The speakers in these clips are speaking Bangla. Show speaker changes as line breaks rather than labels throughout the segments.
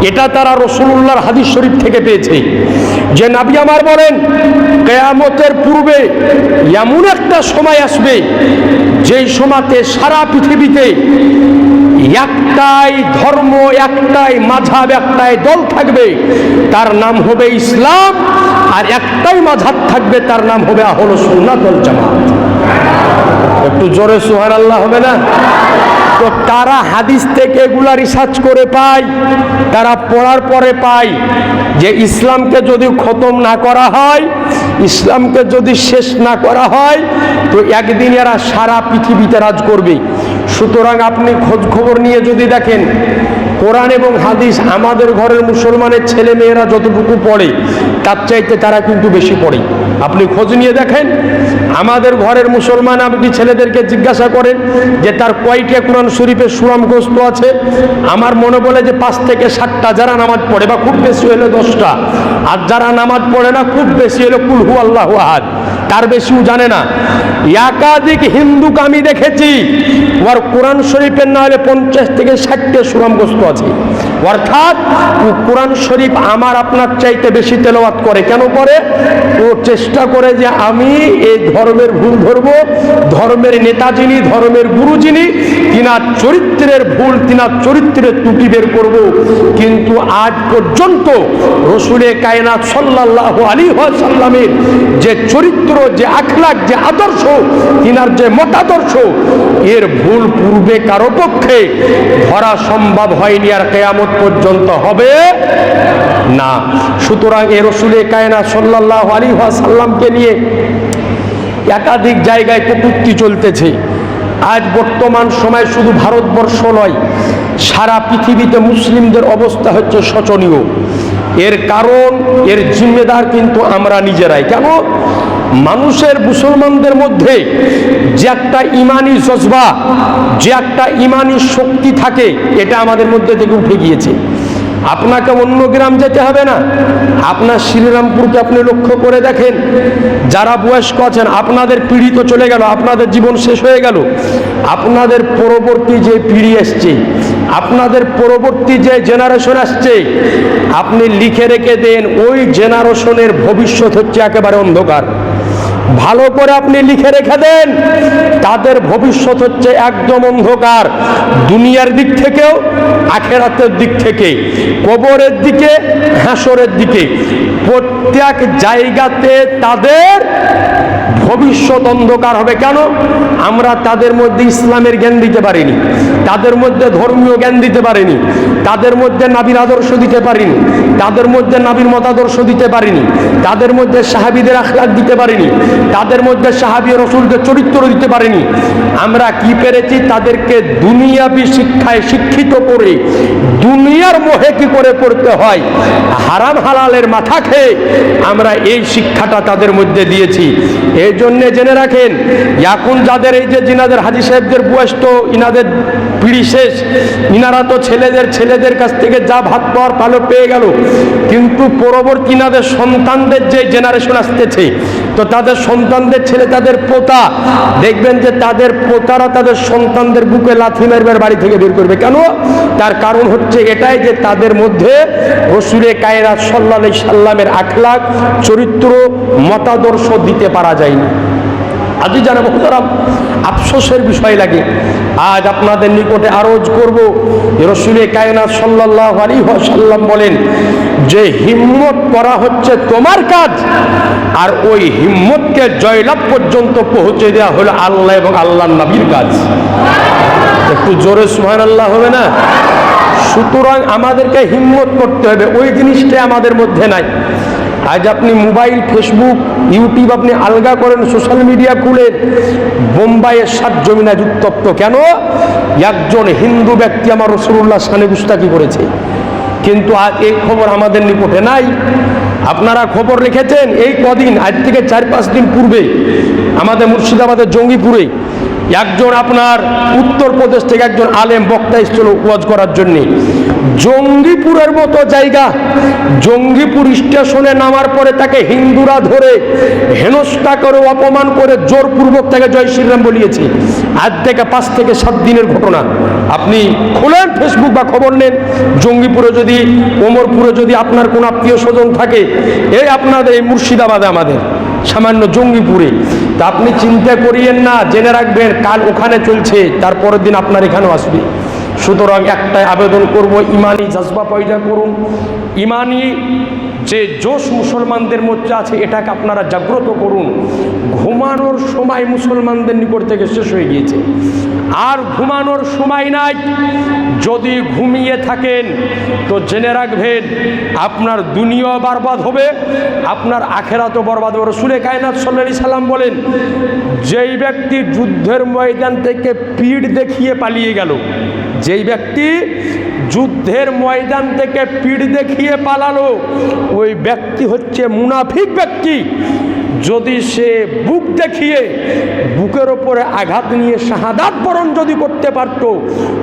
এটা তারা রাসূলুল্লাহর হাদিস শরীফ থেকে পেয়েছে যে নবী আমার বলেন, কিয়ামতের পূর্বে এমন একটা সময় আসবে যেই সময়তে সারা পৃথিবীতে একটাই ধর্ম, একটাই মাযহাব, একটাই দল থাকবে, তার নাম হবে ইসলাম। আর একটাই মাযহাব থাকবে, তার নাম হবে আহলুস সুন্নাত ওয়াল জামাত। একটু জোরে সুবহানাল্লাহ হবে না? তো তারা হাদিস থেকে এগুলা রিসার্চ করে পায়, তারা পড়ার পরে পায় যে ইসলামকে যদি খতম না করা হয়, ইসলামকে যদি শেষ না করা হয়, তো একদিন এরা সারা পৃথিবীতে রাজ করবে। সুতরাং আপনি খোঁজ খবর নিয়ে যদি দেখেন, কোরআন এবং হাদিস আমাদের ঘরের মুসলমানের ছেলে মেয়েরা যতটুকু পড়ে তার চাইতে তারা কিন্তু বেশি পড়ে। আপনি খোঁজ নিয়ে দেখেন, আমাদের ঘরের মুসলমান আপনি ছেলেদেরকে জিজ্ঞাসা করেন যে তার কয়টা কোরআন শরীফের সূরা মুখস্থ আছে, আমার মনে বলে যে 5 থেকে 7টা। যারা নামাজ পড়ে বা খুব বেশি হলে 10টা, আর যারা নামাজ পড়ে না খুব বেশি হলে কুল হু আল্লাহু আহাদ, তার বেশিও জানে না। একাধিক হিন্দুকে আমি দেখেছি ওর কোরআন শরীফের না হলে 50 থেকে 60টা সূরা মুখস্থ আছে। অর্থাৎ ও কোরআন শরীফ আমার আপনার চাইতে বেশি তেলাওয়াত করে। কেন করে? ও চেষ্টা করে যে আমি এই ধর্মের ভুল ধরব, ধর্মের নেতা যিনি, ধর্মের গুরু যিনি, তিনার চরিত্রের ভুল, তিনার চরিত্রের ত্রুটি বের করব। কিন্তু আজ পর্যন্ত রসুলে কায়নাত সাল্লাল্লাহু আলাইহি ওয়াসাল্লামের যে চরিত্র, যে আখলাক, যে আদর্শ, তিনার যে মতাদর্শ, এর ভুল পূর্বে কারো পক্ষে ধরা সম্ভব হয়নি, আর কিয়ামত পর্যন্ত হবে না। সুতরাং এই রসুলে কায়নাত সাল্লাল্লাহু আলাইহি ওয়াসাল্লামকে নিয়ে একাধিক জায়গায় কটূক্তি চলতেছে। আজ বর্তমান সময় শুধু ভারতবর্ষ নয়, সারা পৃথিবীতে মুসলিমদের অবস্থা হচ্ছে শোচনীয়। এর কারণ, এর জিম্মেদার কিন্তু আমরা নিজেরাই। কেন? মানুষের, মুসলমানদের মধ্যে যে একটা ইমানি জজবা, যে একটা ইমানি শক্তি থাকে, এটা আমাদের মধ্যে থেকে উঠে গিয়েছে। আপনাকে অন্য গ্রাম যেতে হবে না, আপনার শ্রীরামপুরকে আপনি লক্ষ্য করে দেখেন, যারা বয়স্ক আছেন, আপনাদের পিঢ়ি তো চলে গেল, আপনাদের জীবন শেষ হয়ে গেল, আপনাদের পরবর্তী যে পিঢ়ি আসছে, আপনাদের পরবর্তী যে জেনারেশন আসছে, আপনি লিখে রেখে দেন ওই জেনারেশনের ভবিষ্যৎ হচ্ছে একেবারে অন্ধকার। ভালো করে আপনি লিখে রেখে দেন, তাদের ভবিষ্যৎ হচ্ছে একদম অন্ধকার, দুনিয়ার দিক থেকেও, আখেরাতের দিক থেকে, কবরের দিকে, হাসরের দিকে, প্রত্যেক জায়গাতে তাদের ভবিষ্যৎ অন্ধকার হবে। কেন? আমরা তাদের মধ্যে ইসলামের জ্ঞান দিতে পারিনি, তাদের মধ্যে ধর্মীয় জ্ঞান দিতে পারিনি, তাদের মধ্যে নবীর আদর্শ দিতে পারিনি, তাদের মধ্যে নবীর মতাদর্শ দিতে পারিনি, তাদের মধ্যে সাহাবীদের আখলাক দিতে পারিনি, তাদের মধ্যে সাহাবী রাসূলদের চরিত্র দিতে পারিনি। আমরা কি পেরেছি? তাদেরকে দুনিয়াবি শিক্ষায় শিক্ষিত করে, দুনিয়ার মোহে কি করে পড়তে হয়, হারাম হালালের মাথা খেয়ে আমরা এই শিক্ষাটা তাদের মধ্যে দিয়েছি। এই জন্যে জেনে রাখেন, এখন যাদের এই যে জিনাদের হাজী সাহেবদের বয়স তো ইনাদের পিড়ি শেষ, ইনারা তো ছেলেদের কাছ থেকে যা ভাত পাওয়ার ভালো পেয়ে গেল, কিন্তু পরবর্তী ইনাদের সন্তানদের যে জেনারেশন আসতেছে, তো তাদের সন্তানদের ছেলে, তাদের পোতা, দেখবেন যে তাদের পোতারা তাদের সন্তানদের বুকে লাথি মারবে, বাড়ি থেকে বের করবে। কেন? তার কারণ হচ্ছে এটাই যে তাদের মধ্যে রসুলে কায়নাত সাল্লাল্লাহু আলাইহি সাল্লামের আখলাক, চরিত্র, মতাদর্শ দিতে পারা যায়নি। আজ জানা মুহতারাম, আফসোসের বিষয় লাগে। আজ আপনাদের নিকটে আরজ করব, রসুলে কায়নাত সাল্লাল্লাহু আলাইহি ওয়াসাল্লাম বলেন যে হিম্মত করা হচ্ছে তোমার কাজ, আর ওই হিম্মতকে জয়লাভ পর্যন্ত পৌঁছে দেওয়া হলো আল্লাহ এবং আল্লাহর নবীর কাজ। একটু জোরে সুবহানাল্লাহ হবে না? সুতরাং আমাদেরকে হিম্মত করতে হবে, ওই জিনিসটাই আমাদের মধ্যে নাই। আজ আপনি মোবাইল, ফেসবুক, ইউটিউব আপনি আলগা করেন, সোশ্যাল মিডিয়া খুলেন, বোম্বাইয়ের 7 জমিন আজ উত্তপ্ত। কেন? একজন হিন্দু ব্যক্তি আমার রাসূলুল্লাহ শানে গুস্তাখি করেছে, কিন্তু আজ এই খবর আমাদের নিকটে নাই। আপনারা খবর রেখেছেন এই কদিন, আজ থেকে 4-5 দিন পূর্বে আমাদের মুর্শিদাবাদের জঙ্গিপুরে একজন আপনার উত্তরপ্রদেশ থেকে একজন আলেম বক্তা এসেছিল ওয়াজ করার জন্যে। জঙ্গিপুরের মতো জায়গা, জঙ্গিপুর স্টেশনে নামার পরে তাকে হিন্দুরা ধরে হেনস্থা করে, অপমান করে, জোরপূর্বক তাকে জয় শ্রীরাম বলিয়েছে। আজ থেকে 5 থেকে 7 দিনের ঘটনা। আপনি খুলেন ফেসবুক বা খবর নেন, জঙ্গিপুরে যদি, ওমরপুরে যদি আপনার কোন আত্মীয় স্বজন থাকে, এই আপনাদের এই মুর্শিদাবাদে আমাদের সামান্য জঙ্গিপুরে, তা আপনি চিন্তা করিয়েন না, জেনে রাখবেন কাল ওখানে চলছে, তারপরের দিন আপনার এখানেও আসবে। সুতরাং একটাই আবেদন করব, ইমানি জজবা পয়দা করুন, ইমানি যে জোশ মুসলমানদের মধ্যে আছে এটাকে আপনারা জাগ্রত করুন। ঘুমানোর সময় মুসলমানদের নিকট থেকে শেষ হয়ে গিয়েছে, আর ঘুমানোর সময় নাই। যদি ঘুমিয়ে থাকেন তো জেনে রাখবেন আপনার দুনিয়া বরবাদ হবে, আপনার আখেরাতও বরবাদ হবে। রাসূল কায়নাত সাল্লাল্লাহু আলাইহি সাল্লাম বলেন, যেই ব্যক্তি যুদ্ধের ময়দান থেকে পিঠ দেখিয়ে পালিয়ে গেল, যেই ব্যক্তি যুদ্ধের ময়দান থেকে পিঠ দেখিয়ে পালালো, ওই ব্যক্তি হচ্ছে মুনাফিক ব্যক্তি। যদি সে বুক দেখিয়ে বুকের ওপরে আঘাত নিয়ে শাহাদাত বরণ যদি করতে পারত,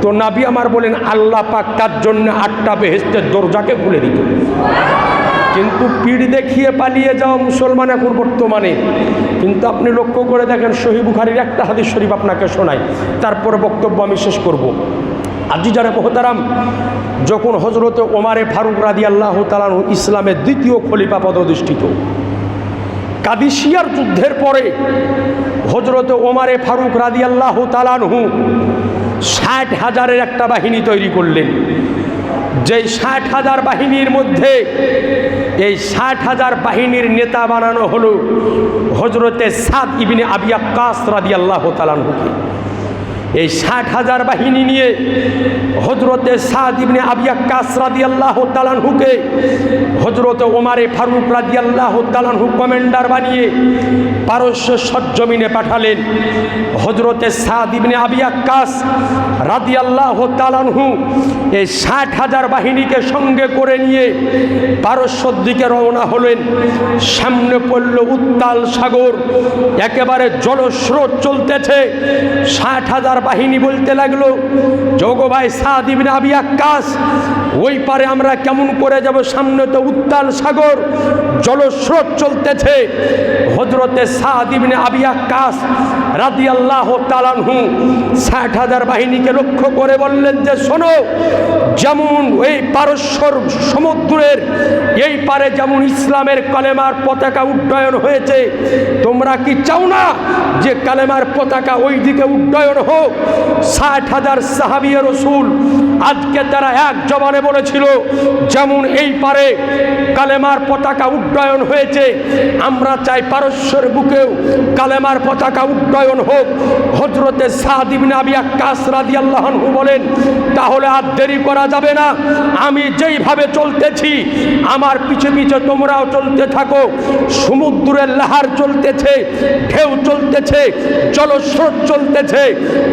তো নবী আমার বলেন আল্লাহ পাক তার জন্য 8টা বেহেশতের দরজাকে খুলে দিত। কিন্তু পিঠ দেখিয়ে পালিয়ে যাওয়া মুসলমান এখন বর্তমানে। কিন্তু আপনি লক্ষ্য করে দেখেন, সহিহ বুখারীর একটা হাদিস শরীফ আপনাকে শোনাই, তারপরে বক্তব্য আমি শেষ করব। আজিজারে মোহতারাম, যখন হযরত ওমর ফারুক রাদিয়াল্লাহু তাআলা আনহু ইসলামের দ্বিতীয় খলিফা পদধিষ্ঠিত, কাদিসিয়ার যুদ্ধের পরে হযরত ওমর ফারুক রাদিয়াল্লাহু তাআলা আনহু 60,000-এর একটা বাহিনী তৈরি করলেন। যেই 60,000 বাহিনীর মধ্যে এই 60,000 বাহিনীর নেতা বানানো হলো হযরতে সাদ ইবনে আবি ওয়াক্কাস রাদিয়াল্লাহু তাআলা আনহুকে। এই 60,000 বাহিনী নিয়ে হযরতে সাদ ইবনে আবি ওয়াক্কাস রাদিয়াল্লাহু তাআলা আনহুকে হযরত ওমর ফারুক রাদিয়াল্লাহু তাআলা আনহু কমান্ডার বানিয়ে পারস্য সরজমিনে পাঠালেন। হযরতে সাদ ইবনে আবি ওয়াক্কাস রাদিয়াল্লাহু তাআলা আনহু এই 60,000 বাহিনীকে সঙ্গে করে নিয়ে পারস্যর দিকে রওনা হলেন। সামনে পড়ল উত্তাল সাগর, একেবারে জলস্রোত চলতেছে। 60,000 বাহিনী বলতে লাগলো, যোগো ভাই সাদ ইবনে আবি ওয়াক্কাস, ওই পারে আমরা কেমন করে যাব, সামনে তো উত্তাল সাগর, জলস্রোত চলতেছে। হযরতে সাদ ইবনে আবি ওয়াক্কাস রাদিয়াল্লাহু তাআলা আনহু 60,000 বাহিনীকে লক্ষ্য করে বললেন যে, শোনো, যেমন এই পারস্যর সমুদ্রের এই পারে যেমন ইসলামের কালেমার পতাকা উড্ডয়ন হয়েছে, তোমরা কি চাও না যে কালেমার পতাকা ওই দিকে উড্ডয়ন হোক? 60,000 সাহাবী রাসূল আজকে তারা এক জবানে বলেছিল, যেমন এই পারে কালেমার পতাকা উড্ডয়ন হয়েছে, আমরা চাই পারস্যের বুকেও কালেমার পতাকা উড্ডয়ন হোক। হযরতে সাদ ইবনে আবি ওয়াক্কাস রাদিয়াল্লাহু আনহু বলেন, তাহলে আর দেরি করা যাবে না, আমি যেইভাবে চলতেছি আমার পিছে পিছে তোমরাও চলতে থাকো। সমুদ্রের লাহার চলতেছে, ঢেউ চলতেছে, জলস্রোত চলতেছে।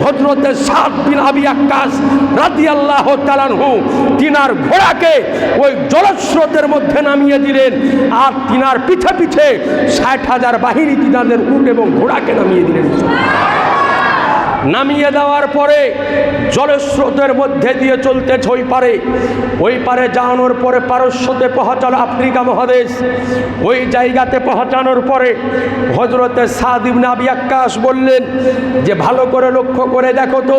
হযরতে সাদ বিন আবি ওয়াক্কাস রাদিয়াল্লাহু তাআলা আনহু তিনার ঘোড়াকে ওই জলস্রোতের মধ্যে নামিয়ে দিলেন, আর তিনার পিছে পিছে 60,000 বাহিনী তিনাদের উট এবং ঘোড়াকে নামিয়ে দিলেন। নামিয়ে দেওয়ার পরে জলস্রোতের মধ্যে দিয়ে চলতেছে ওই পারে যাওয়ানোর পরে পারস্যতে পৌঁছালো, আফ্রিকা মহাদেশ। ওই জায়গাতে পৌঁছানোর পরে হযরতে সাদ ইবনে আবি ওয়াক্কাস বললেন যে, ভালো করে লক্ষ্য করে দেখো তো,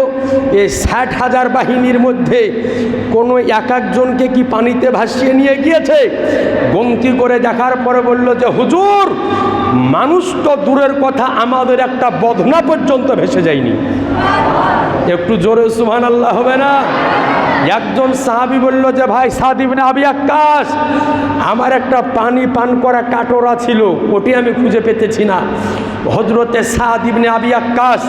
এই 60,000 বাহিনীর মধ্যে কোনো এক একজনকে কি পানিতে ভাসিয়ে নিয়ে গিয়েছে? গণতি করে দেখার পরে বলল যে, হুজুর, মানুষ তো দূরের কথা, আমাদের একটা বদনা পর্যন্ত ভেসে যায়নি। একটু জোরে সুবহানাল্লাহ হবে না? একজন সাহাবী বলল যে, ভাই সাদ ইবনে আবি ওয়াক্কাস, আমার একটা পানি পান করা কাটোরা ছিল, ওটি আমি খুঁজে পেতেছি না। হযরতে সাদ ইবনে আবি ওয়াক্কাস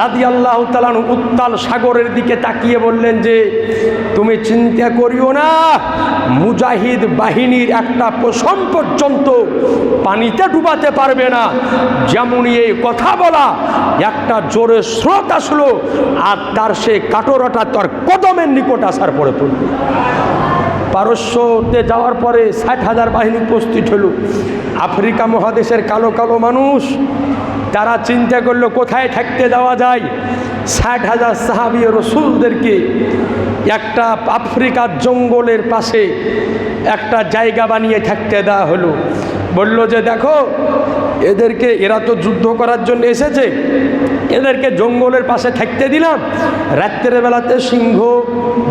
রাদিয়াল্লাহু তাআলা আনহু উত্তাল সাগরের দিকে তাকিয়ে বললেন যে, তুমি চিন্তা করিও না, মুজাহিদ বাহিনীর একটা পশম পর্যন্ত পানিতে ডুবাতে পারবে না। যেমনই এই কথা বলা, একটা জোরে স্রোত আসলো, আর তার সে কাটোরাটা তার কদমের নিকট আসার পরে পড়ল। পারস্যতে যাওয়ার পরে 60,000 বাহিনী উপস্থিত হলো। আফ্রিকা মহাদেশের কালো কালো মানুষ, তারা চিন্তা করলো কোথায় থাকতে দেওয়া যায়। 60,000 সাহাবী রাসূলদেরকে একটা আফ্রিকার জঙ্গলের পাশে একটা জায়গা বানিয়ে থাকতে দেওয়া হলো। বলল যে, দেখো, এরা তো যুদ্ধ করার জন্য এসেছে, এদেরকে জঙ্গলের পাশে থাকতে দিলাম, রাত্রের বেলাতে সিংহ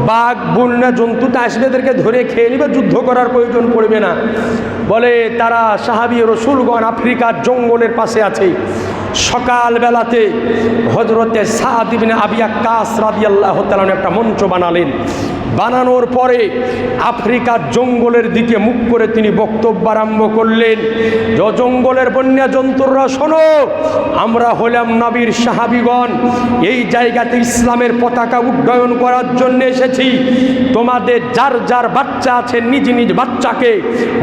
বাঘ বন্যা জন্তুটা আসবে, এদেরকে ধরে খেয়ে নিবে, যুদ্ধ করার প্রয়োজন পড়বে না। বলে তারা সাহাবী রসুলগণ আফ্রিকার জঙ্গলের পাশে আছে। সকালবেলাতে হযরতে সাদ ইবনে আবি ওয়াক্কাস রাদিয়াল্লাহু তাআলা একটা মঞ্চ বানালেন। বানানোর পরে আফ্রিকার জঙ্গলের দিকে মুখ করে তিনি বক্তব্য আরম্ভ করলেন, জঙ্গলের বন্যা জন্তুরা শোনো, আমরা হলাম নবীর সাহাবীগণ, এই জায়গাতে ইসলামের পতাকা উড্ডয়ন করার জন্য এসেছি। তোমাদের যার যার বাচ্চা আছে নিজ নিজ বাচ্চাকে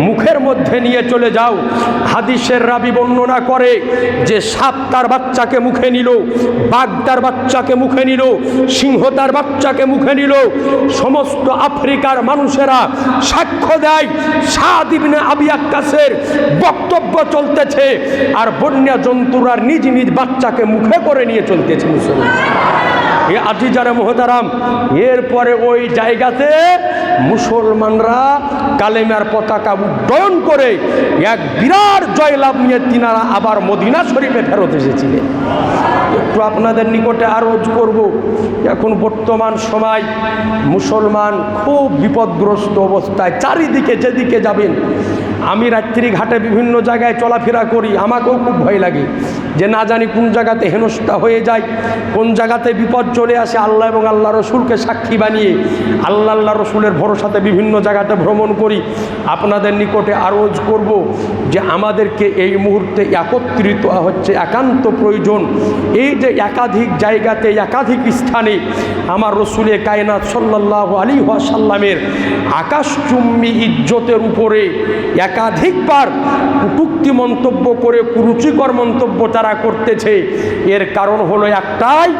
মুখের মধ্যে নিয়ে চলে যাও। হাদিসের রাবি বর্ণনা করে যে সাপ তার বাচ্চাকে মুখে নিল, বাঘ তার বাচ্চাকে মুখে নিল, সিংহ তার বাচ্চাকে মুখে নিল। সমস্ত আফ্রিকার মানুষেরা সাক্ষ্য দেয় সাদ ইবনে আবি ওয়াক্কাসের বক্তব্য চলতেছে, আর বন্যা জন্তুরা নিজ নিজ বাচ্চাকে মুখে করে নিয়ে চলতেছে। মুসলমান এ আজিজারে মোহতারাম, এরপরে ওই জায়গাতে মুসলমানরা কালেমার পতাকা উড্ডয়ন করে এক বিরাট জয়লাভ নিয়ে তিনারা আবার মদিনা শরীফে ফেরত এসেছিলেন। একটু আপনাদের নিকটে আরজ করব, এখন বর্তমান সময় মুসলমান খুব বিপদগ্রস্ত অবস্থায়, চারিদিকে যেদিকে যাবেন। আমি রাত্রি ঘাটে বিভিন্ন জায়গায় চলাফেরা করি, আমাকেও খুব ভয় লাগে যে না জানি কোন জায়গাতে হেনস্থা হয়ে যায়, কোন জায়গাতে বিপদ চলে আসে। আল্লাহ এবং আল্লাহ রসুলকে সাক্ষী বানিয়ে আল্লাহ রসুলের ভরসাতে বিভিন্ন জায়গাতে ভ্রমণ করি। আপনাদের নিকটে আরজ করব যে আমাদেরকে এই মুহূর্তে একত্রিত হচ্ছে একান্ত প্রয়োজন। এই যে একাধিক জায়গাতে একাধিক স্থানে আমার রসুলে কায়নাত সাল্লাল্লাহু আলাইহি ওয়াসাল্লামের আকাশচুম্বী ইজ্জতের উপরে একাধিকবার কটূক্তি মন্তব্য করে কুরুচিকর মন্তব্য তারা করতেছে। এর কারণ হলো একটাই,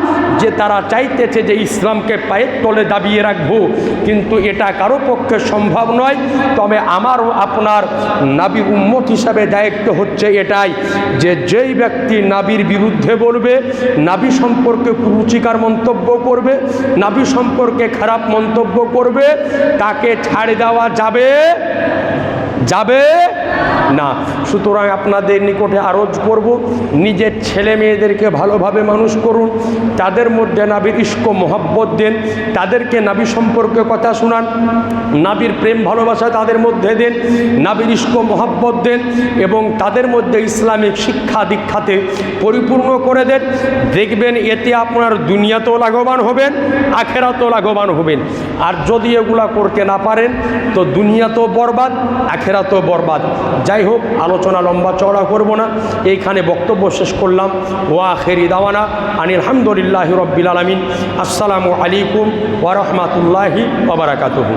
যে তারা চাইতেছে যে ইসলামকে পায়ের তলে দাবিয়ে রাখবো, কিন্তু এটা কারো পক্ষে সম্ভব নয়। তবে আমারও আপনার নাবী উম্মত হিসাবে দায়িত্ব হচ্ছে এটাই, যে যেই ব্যক্তি নাবির বিরুদ্ধে বলবে, নাবী সম্পর্কে কুরুচিকর মন্তব্য করবে, নাবী সম্পর্কে খারাপ মন্তব্য করবে, তাকে ছাড় দেওয়া যাবে না। সুতরাং আপনাদের নিকটে আরজ করব, নিজের ছেলে মেয়েদেরকে ভালোভাবে মানুষ করুন, তাদের মধ্যে নাবির ইশক মোহাব্বত দেন, তাদেরকে নাবী সম্পর্কে কথা শোনান, নাবির প্রেম ভালোবাসা তাদের মধ্যে দেন, নাবির ইশক মোহাব্বত দেন, এবং তাদের মধ্যে ইসলামিক শিক্ষা দীক্ষাতে পরিপূর্ণ করে দেন। দেখবেন এতে আপনার দুনিয়াতেও লাভবান হবেন, আখেরাতেও লাভবান হবেন। আর যদি এগুলা করতে না পারেন তো দুনিয়াতেও বরবাদ, আখেরাতেও বরবাদ। যাই হোক, আলোচনা লম্বা চওড়া করব না, এইখানে বক্তব্য শেষ করলাম। ওয়া আখিরি দাওয়ানা আনিল হামদুলিল্লাহি রাব্বিল আলামিন। আসসালামু আলাইকুম ওয়া রাহমাতুল্লাহি ওয়া বারাকাতুহু।